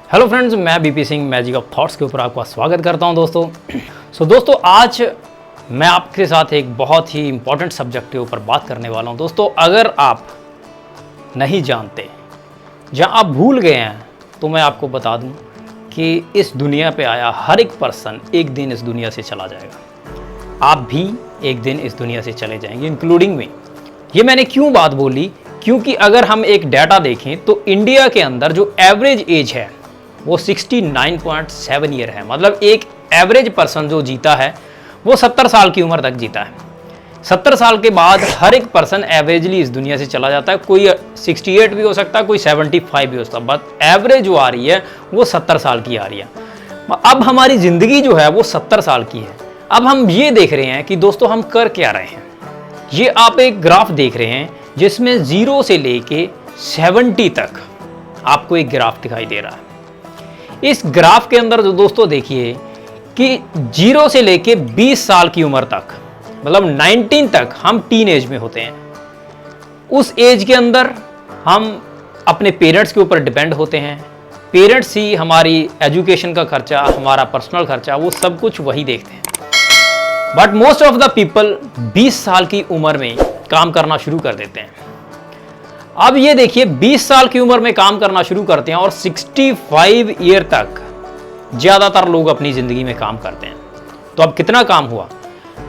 Hello friends, मैं BP Singh magic of thoughts के ऊपर आपका स्वागत करता हूं दोस्तों। दोस्तों आज मैं आपके साथ एक बहुत ही इम्पॉर्टेंट सब्जेक्ट के ऊपर बात करने वाला हूं। दोस्तों अगर आप नहीं जानते, जहां आप भूल गए हैं, तो मैं आपको बता दूं कि इस दुनिया पे आया हर एक पर्सन एक दिन इस दुनिया से चला जाएगा। आप भी एक दिन इस दुनिया से चले जाएंगे, इंक्लूडिंग मी। ये मैंने क्यों बात बोली? क्योंकि अगर हम एक डाटा देखें तो इंडिया के अंदर जो एवरेज एज है वो 69.7 ईयर है। मतलब एक एवरेज पर्सन जो जीता है वो 70 साल की उम्र तक जीता है। 70 साल के बाद हर एक पर्सन एवरेजली इस दुनिया से चला जाता है। कोई 68 भी हो सकता है, कोई 75 भी हो सकता है, बट एवरेज जो आ रही है वो 70 साल की आ रही है। अब हमारी ज़िंदगी जो है वो 70 साल की है। अब हम ये देख रहे हैं कि दोस्तों हम कर क्या रहे हैं। ये आप एक ग्राफ देख रहे हैं जिसमें 0 से लेके 70 तक आपको एक ग्राफ दिखाई दे रहा है। इस ग्राफ के अंदर जो दोस्तों देखिए कि 0 से लेके 20 साल की उम्र तक, मतलब 19 तक हम टीन एज में होते हैं। उस एज के अंदर हम अपने पेरेंट्स के ऊपर डिपेंड होते हैं। पेरेंट्स ही हमारी एजुकेशन का खर्चा, हमारा पर्सनल खर्चा, वो सब कुछ वही देखते हैं। But most of the people 20 साल की उम्र में काम करना शुरू कर देते हैं। अब ये देखिए 20 साल की उम्र में काम करना शुरू करते हैं और 65 ईयर तक ज़्यादातर लोग अपनी ज़िंदगी में काम करते हैं। तो अब कितना काम हुआ?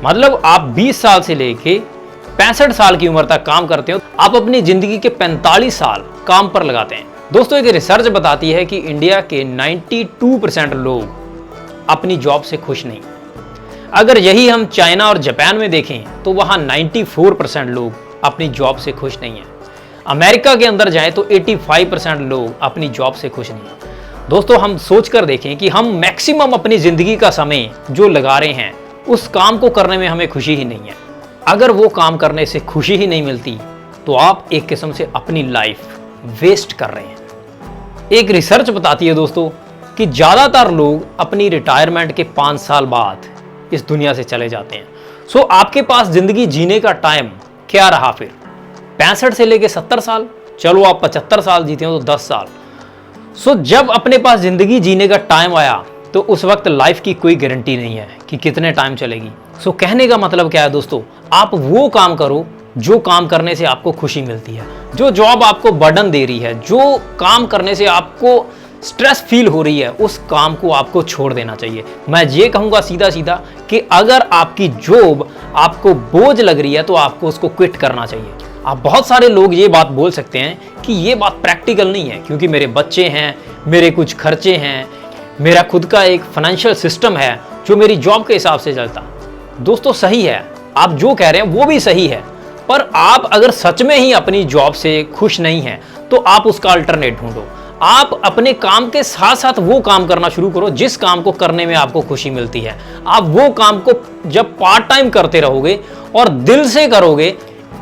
मतलब आप 20 साल से लेके 65 साल की उम्र तक काम करते हो। आप अपनी ज़िंदगी के 45 साल काम पर लगाते हैं। दोस्तों एक रिसर्च बताती है कि इंडिया के 92% लोग अपनी जॉब से खुश नहीं। अगर यही हम चाइना और जापान में देखें तो वहाँ 94% लोग अपनी जॉब से खुश नहीं हैं। अमेरिका के अंदर जाएं तो 85% लोग अपनी जॉब से खुश नहीं हैं। दोस्तों हम सोच कर देखें कि हम मैक्सिमम अपनी ज़िंदगी का समय जो लगा रहे हैं उस काम को करने में हमें खुशी ही नहीं है। अगर वो काम करने से खुशी ही नहीं मिलती तो आप एक किस्म से अपनी लाइफ वेस्ट कर रहे हैं। एक रिसर्च बताती है दोस्तों कि ज़्यादातर लोग अपनी रिटायरमेंट के 5 साल बाद इस दुनिया से चले जाते हैं। सो आपके पास ज़िंदगी जीने का टाइम क्या रहा फिर? 65 से लेके 70 साल, चलो आप 75 साल जीते हो तो 10 साल। सो जब अपने पास ज़िंदगी जीने का टाइम आया तो उस वक्त लाइफ की कोई गारंटी नहीं है कि कितने टाइम चलेगी। सो कहने का मतलब क्या है दोस्तों? आप वो काम करो जो काम करने से आपको खुशी मिलती है, जो जॉब आपको बर्डन दे रही है, जो काम करने से आपको स्ट्रेस फील हो रही है, उस काम को आपको छोड़ देना चाहिए। मैं ये कहूँगा सीधा सीधा कि अगर आपकी जॉब आपको बोझ लग रही है तो आपको उसको क्विट करना चाहिए। आप बहुत सारे लोग ये बात बोल सकते हैं कि ये बात प्रैक्टिकल नहीं है क्योंकि मेरे बच्चे हैं, मेरे कुछ खर्चे हैं, मेरा खुद का एक फाइनेंशियल सिस्टम है जो मेरी जॉब के हिसाब से चलता। दोस्तों सही है, आप जो कह रहे हैं वो भी सही है, पर आप अगर सच में ही अपनी जॉब से खुश नहीं हैं तो आप उसका अल्टरनेट ढूंढो। आप अपने काम के साथ साथ वो काम करना शुरू करो जिस काम को करने में आपको खुशी मिलती है। आप वो काम को जब पार्ट टाइम करते रहोगे और दिल से करोगे,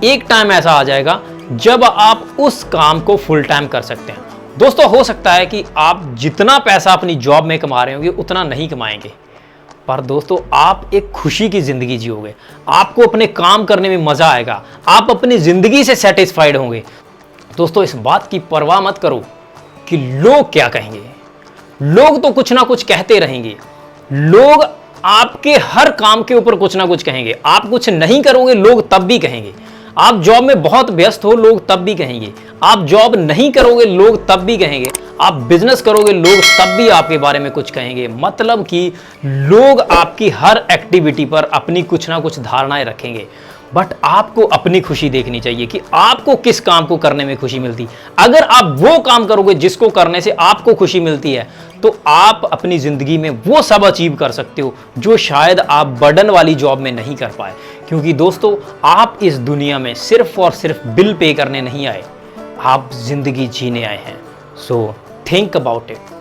एक टाइम ऐसा आ जाएगा जब आप उस काम को फुल टाइम कर सकते हैं। दोस्तों हो सकता है कि आप जितना पैसा अपनी जॉब में कमा रहे होंगे उतना नहीं कमाएंगे, पर दोस्तों आप एक खुशी की ज़िंदगी जियोगे। आपको अपने काम करने में मज़ा आएगा, आप अपनी ज़िंदगी से सेटिस्फाइड होंगे। दोस्तों इस बात की परवाह मत करो कि लोग क्या कहेंगे। लोग तो कुछ ना कुछ कहते रहेंगे। लोग आपके हर काम के ऊपर कुछ ना कुछ कहेंगे। आप कुछ नहीं करोगे, लोग तब भी कहेंगे। आप जॉब में बहुत व्यस्त हो, लोग तब भी कहेंगे। आप जॉब नहीं करोगे, लोग तब भी कहेंगे। आप बिजनेस करोगे, लोग तब भी आपके बारे में कुछ कहेंगे। मतलब कि लोग आपकी हर एक्टिविटी पर अपनी कुछ ना कुछ धारणाएं रखेंगे, बट आपको अपनी खुशी देखनी चाहिए कि आपको किस काम को करने में खुशी मिलती। अगर आप वो काम करोगे जिसको करने से आपको खुशी मिलती है तो आप अपनी ज़िंदगी में वो सब अचीव कर सकते हो जो शायद आप बर्डन वाली जॉब में नहीं कर पाए। क्योंकि दोस्तों आप इस दुनिया में सिर्फ और सिर्फ बिल पे करने नहीं आए, आप ज़िंदगी जीने आए हैं। So think about it.